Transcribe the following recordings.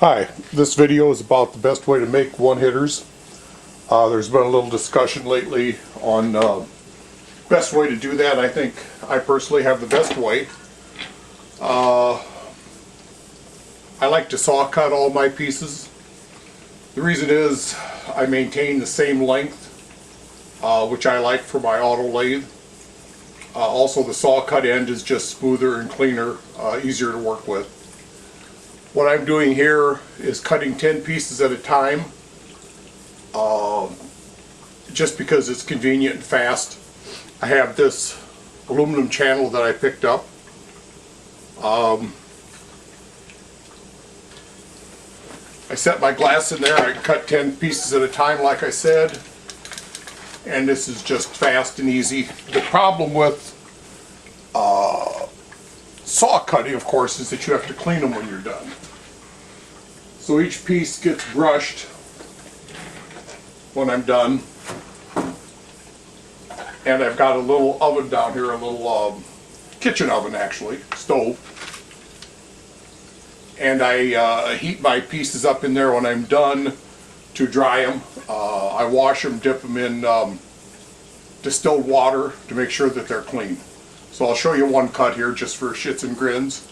Hi, this video is about the best way to make one-hitters. There's been a little discussion lately on best way to do that. I think I personally have the best way. I like to saw cut all my pieces. The reason is I maintain the same length, which I like for my auto lathe. Also, the saw cut end is just smoother and cleaner, easier to work with. What I'm doing here is cutting 10 pieces at a time, just because it's convenient and fast. I have this aluminum channel that I picked up. I set my glass in there. I cut 10 pieces at a time, like I said, and this is just fast and easy. The problem with saw cutting, of course, is that you have to clean them when you're done. So each piece gets brushed when I'm done. And I've got a little oven down here, a little kitchen oven actually, stove. And I heat my pieces up in there when I'm done to dry them. I wash them, dip them in distilled water to make sure that they're clean. So I'll show you one cut here just for shits and grins.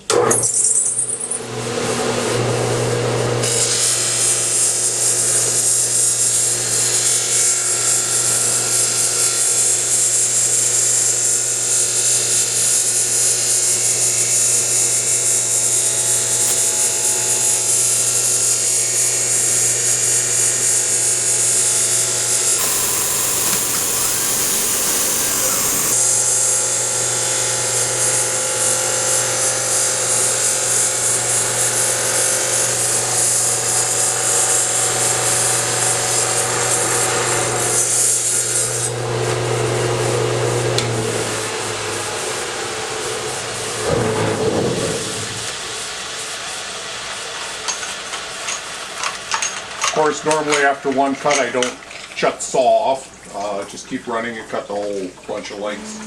Of course, normally after one cut I don't shut the saw off, just keep running and cut the whole bunch of lengths.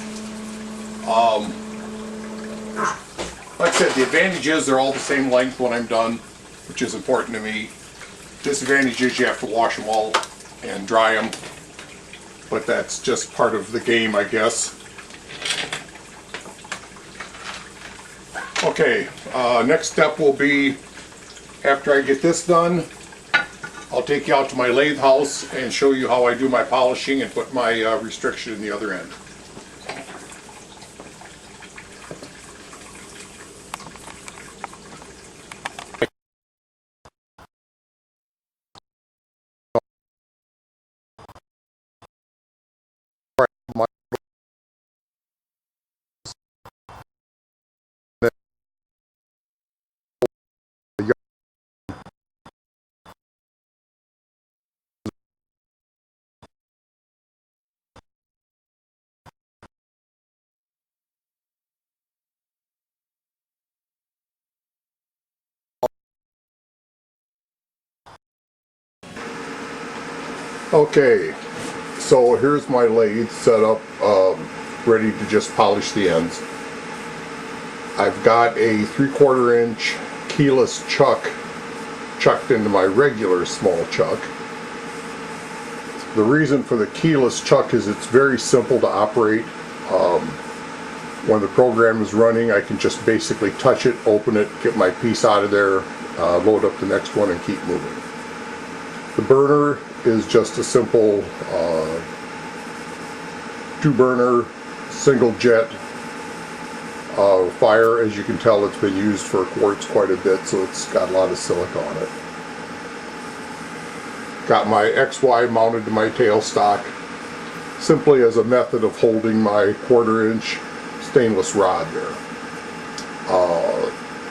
Like I said, the advantage is they're all the same length when I'm done, which is important to me. Disadvantage is you have to wash them all and dry them, but that's just part of the game, I guess. Okay, next step will be, after I get this done, I'll take you out to my lathe house and show you how I do my polishing and put my restriction in the other end. Okay, so here's my lathe set up, ready to just polish the ends. I've got a 3/4 inch keyless chuck chucked into my regular small chuck. The reason for the keyless chuck is it's very simple to operate. When the program is running, I can just basically touch it, open it, get my piece out of there, load up the next one and keep moving. The burner is just a simple 2-burner single jet fire. As you can tell, it's been used for quartz quite a bit, so it's got a lot of silica on it. Got my XY mounted to my tailstock, simply as a method of holding my 1/4 inch stainless rod there.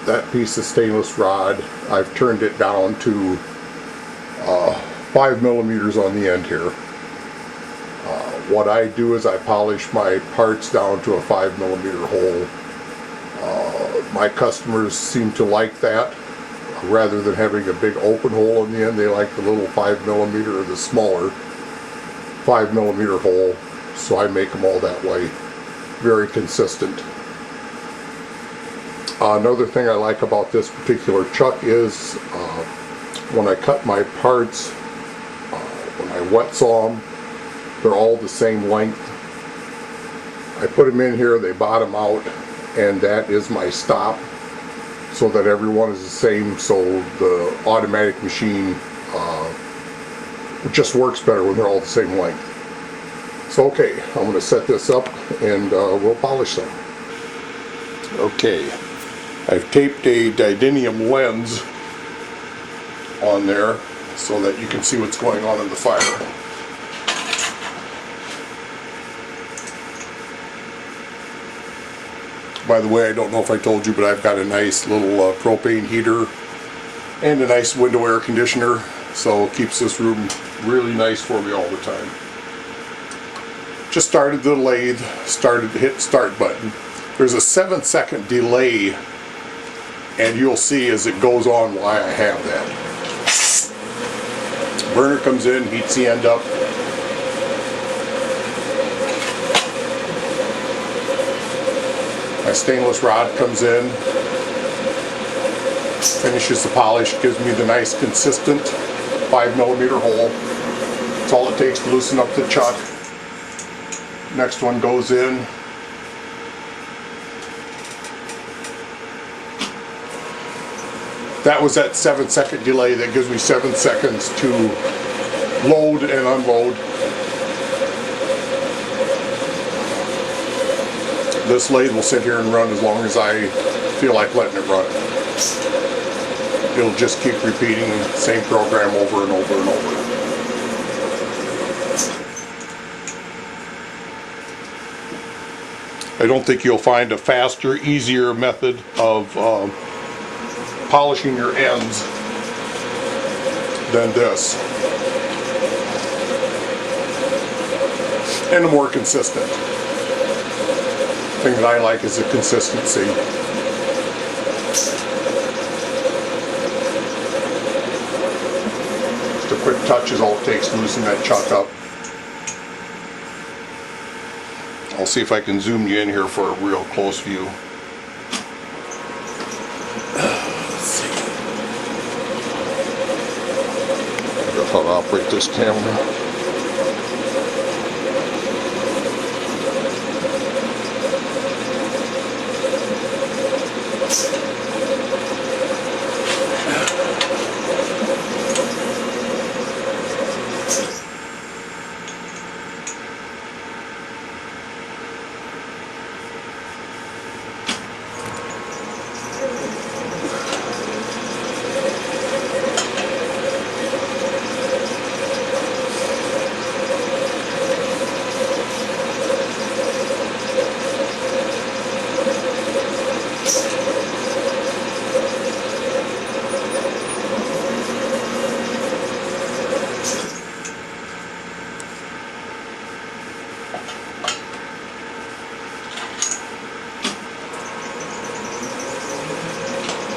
That piece of stainless rod, I've turned it down to 5 millimeters on the end here. What I do is I polish my parts down to a 5 millimeter hole. My customers seem to like that. Rather than having a big open hole in the end, they like the little 5 millimeter or the smaller 5 millimeter hole. So I make them all that way. Very consistent. Another thing I like about this particular chuck is when I cut my parts, when I wet saw them, they're all the same length. I put them in here, they bottom out, and that is my stop, so that everyone is the same, so the automatic machine just works better when they're all the same length. So okay, I'm going to set this up and we'll polish them. Okay, I've taped a didymium lens on there so that you can see what's going on in the fire. By the way, I don't know if I told you, but I've got a nice little propane heater and a nice window air conditioner, so it keeps this room really nice for me all the time. Just started the lathe, started to hit start button. There's a 7-second delay, and you'll see as it goes on why I have that. Burner comes in, heats the end up. My stainless rod comes in, finishes the polish, gives me the nice consistent 5mm hole. That's all it takes to loosen up the chuck. Next one goes in. That was that 7-second delay that gives me 7 seconds to load and unload. This lathe will sit here and run as long as I feel like letting it run. It'll just keep repeating the same program over and over and over. I don't think you'll find a faster, easier method of polishing your ends than this. And a more consistent. The thing that I like is the consistency. Just a quick touch is all it takes to loosen that chuck up. I'll see if I can zoom you in here for a real close view. Let's see. I don't know how to operate this camera.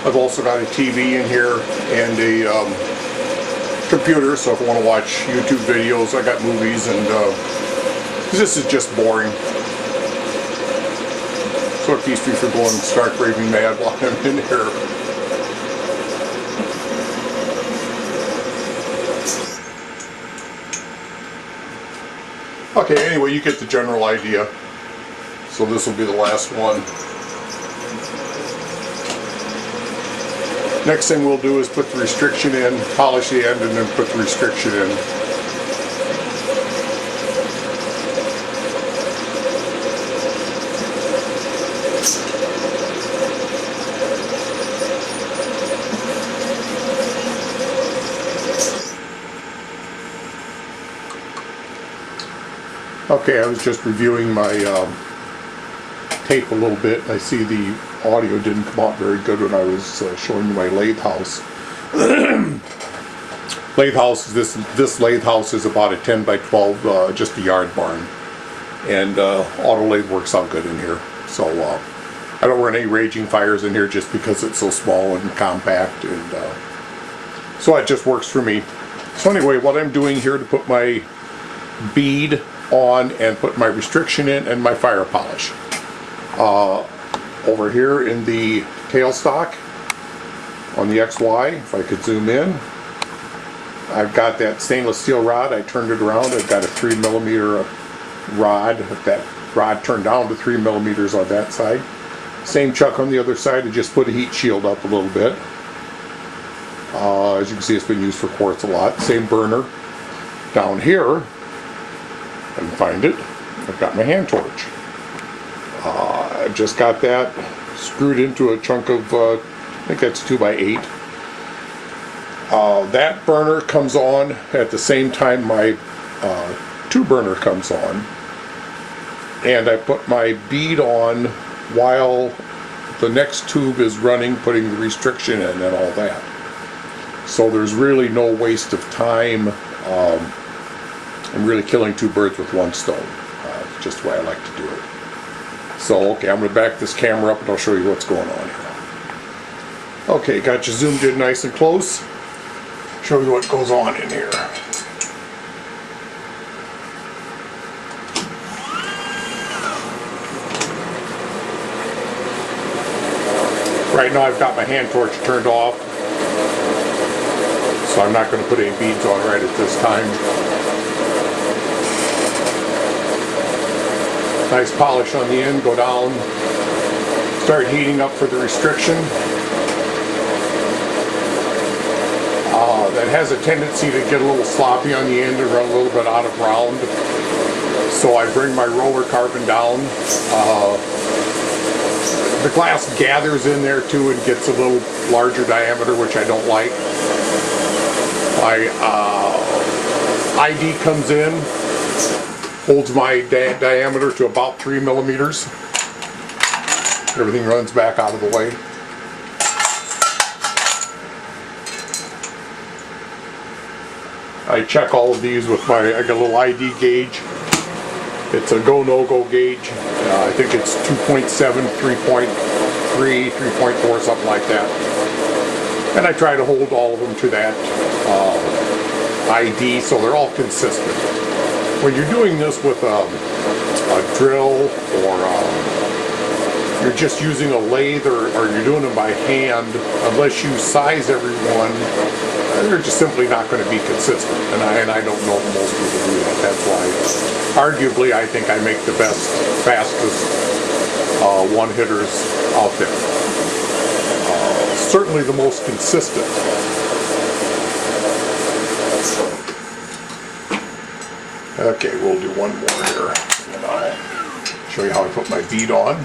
I've also got a TV in here and a computer, so if I want to watch YouTube videos, I got movies, and this is just boring. So it keeps me from going stark raving mad while I'm in here. Okay, anyway, you get the general idea. So this will be the last one. Next thing we'll do is put the restriction in, polish the end, and then put the restriction in. Okay, I was just reviewing my tape a little bit. I see the audio didn't come out very good when I was showing you my lathe house. Lathe house, this lathe house is about a 10 by 12, just a yard barn. And auto lathe works out good in here. So I don't run any raging fires in here just because it's so small and compact. And so it just works for me. So anyway, what I'm doing here to put my bead on and put my restriction in and my fire polish. Over here in the tailstock on the XY, if I could zoom in. I've got that stainless steel rod. I turned it around. I've got a 3mm rod. That rod turned down to 3mm on that side. Same chuck on the other side. I just put a heat shield up a little bit. As you can see, it's been used for quartz a lot. Same burner. Down here, I can find it. I've got my hand torch. I've just got that screwed into a chunk of, I think that's 2x8. That burner comes on at the same time my 2 burner comes on. And I put my bead on while the next tube is running, putting the restriction in and all that. So there's really no waste of time. I'm really killing 2 birds with 1 stone. It's just the way I like to do it. So, okay, I'm going to back this camera up and I'll show you what's going on here. Okay, got you zoomed in nice and close. Show you what goes on in here. Right now I've got my hand torch turned off, so I'm not going to put any beads on right at this time. Nice polish on the end, go down, start heating up for the restriction. That has a tendency to get a little sloppy on the end and run a little bit out of round. So I bring my roller carbon down. The glass gathers in there too and gets a little larger diameter, which I don't like. My ID comes in, holds my diameter to about 3mm. Everything runs back out of the way. I check all of these with I got a little ID gauge. It's a go, no go gauge. I think it's 2.7, 3.3, 3.4, something like that. And I try to hold all of them to that ID so they're all consistent. When you're doing this with a drill or you're just using a lathe or you're doing them by hand, unless you size everyone, they're just simply not going to be consistent. And I don't know if most people do that. That's why, arguably, I think I make the best, fastest one-hitters out there. Certainly the most consistent. Okay, we'll do one more here, and I'll show you how I put my bead on.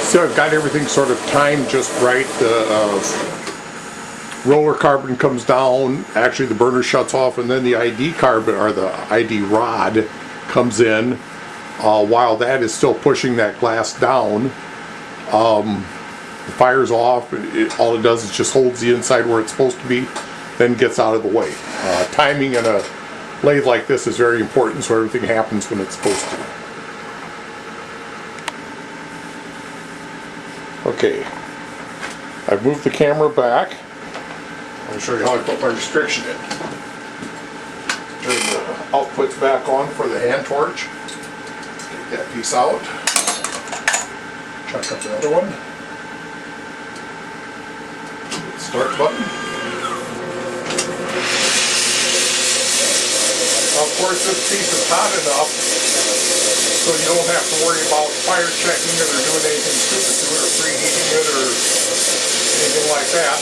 So I've got everything sort of timed just right. The roller carbon comes down, actually the burner shuts off, and then the ID carbon, or the ID rod, comes in while that is still pushing that glass down. The fire's off. All it does is just holds the inside where it's supposed to be, then gets out of the way. Timing in a lathe like this is very important, so everything happens when it's supposed to. Okay, I've moved the camera back. I'll show you how I put my restriction in. Turn the outputs back on for the hand torch. Take that piece out. Chuck up the other one. Start button. Of course, this piece is hot enough so you don't have to worry about fire checking it or doing anything stupid to it or preheating it or anything like that.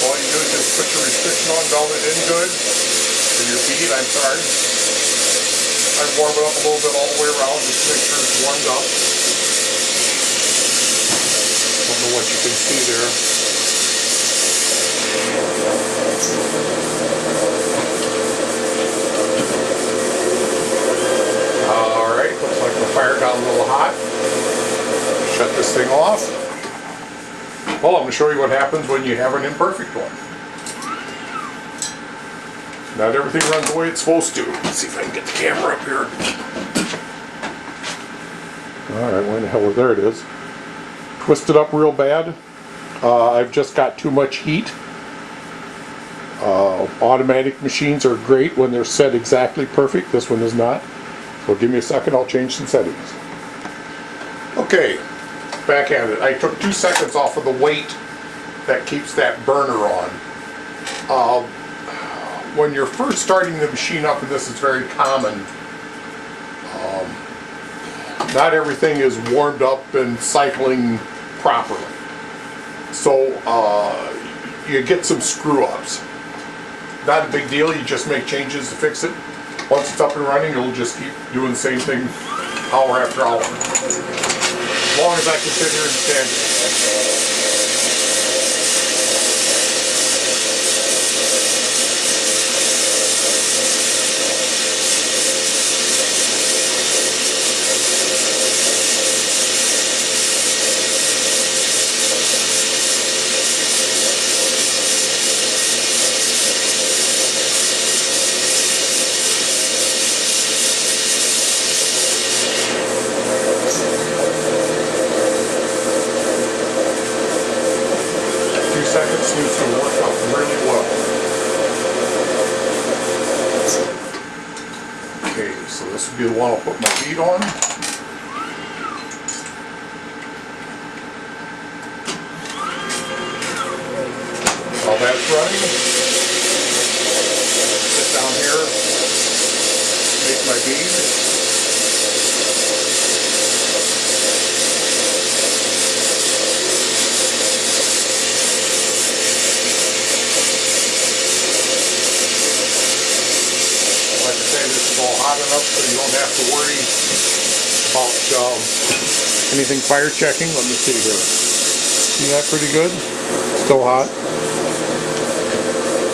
All you do is just put your restriction on, melt it in good, or your bead, I'm sorry. I warm it up a little bit all the way around just to make sure it's warmed up. Don't know what you can see there. Alright, looks like the fire got a little hot. Shut this thing off. Well, I'm going to show you what happens when you have an imperfect one. Not everything runs the way it's supposed to. Let's see if I can get the camera up here. Alright, where the hell was there it is. Twisted up real bad. I've just got too much heat. Automatic machines are great when they're set exactly perfect. This one is not. So give me a second, I'll change some settings. Okay, back at it. I took 2 seconds off of the weight that keeps that burner on. When you're first starting the machine up, and this is very common, not everything is warmed up and cycling properly. So you get some screw-ups. Not a big deal, you just make changes to fix it. Once it's up and running, it'll just keep doing the same thing hour after hour. As long as I can sit here and stand it. Seconds seems to work out really well. Okay, so this would be the one I'll put my bead on. While that's running, sit down here, make my bead. This is all hot enough so you don't have to worry about anything fire checking. Let me see here. See that pretty good? Still hot.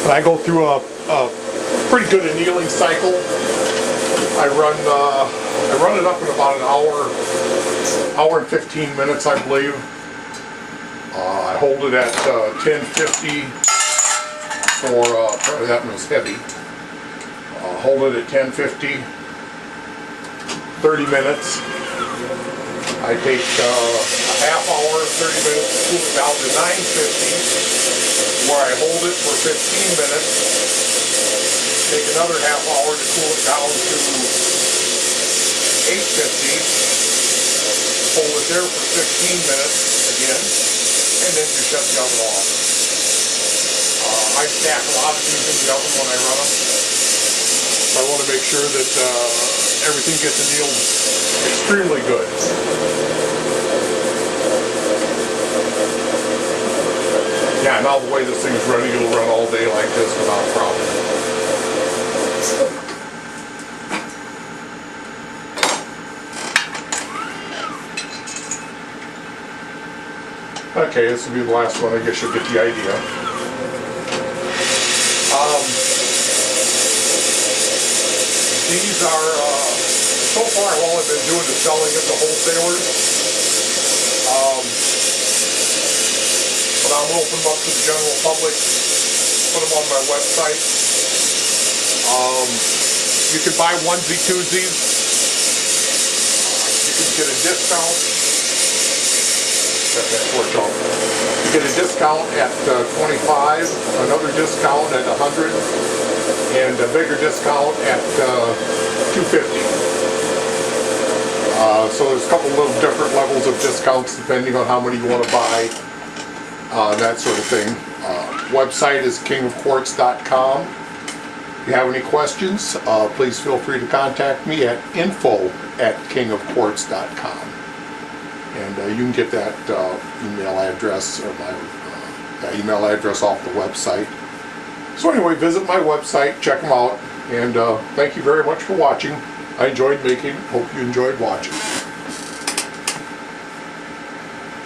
And I go through a pretty good annealing cycle. I run it up in about an hour and 15 minutes, I believe. I hold it at 1050 for apparently that one was heavy. Hold it at 1050, 30 minutes. I take a half hour, 30 minutes to cool it down to 950, where I hold it for 15 minutes. Take another half hour to cool it down to 850. Hold it there for 15 minutes again, and then you shut the oven off. I stack a lot of these in the oven when I run them. I want to make sure that everything gets annealed extremely good. Yeah, now the way this thing is running, it'll run all day like this without a problem. Okay, this will be the last one. I guess you'll get the idea. These are, so far all I've been doing is selling it to wholesalers. But I'm going to open them up to the general public, put them on my website. You can buy onesie-twosies. You can get a discount. Check that torch off. You get a discount at 25, another discount at 100. And a bigger discount at $250. So there's a couple little different levels of discounts depending on how many you want to buy, that sort of thing. Website is kingofquartz.com. If you have any questions, please feel free to contact me at info@kingofquartz.com. And you can get that email address or my email address off the website. So anyway, visit my website, check them out, and thank you very much for watching. I enjoyed making, hope you enjoyed watching.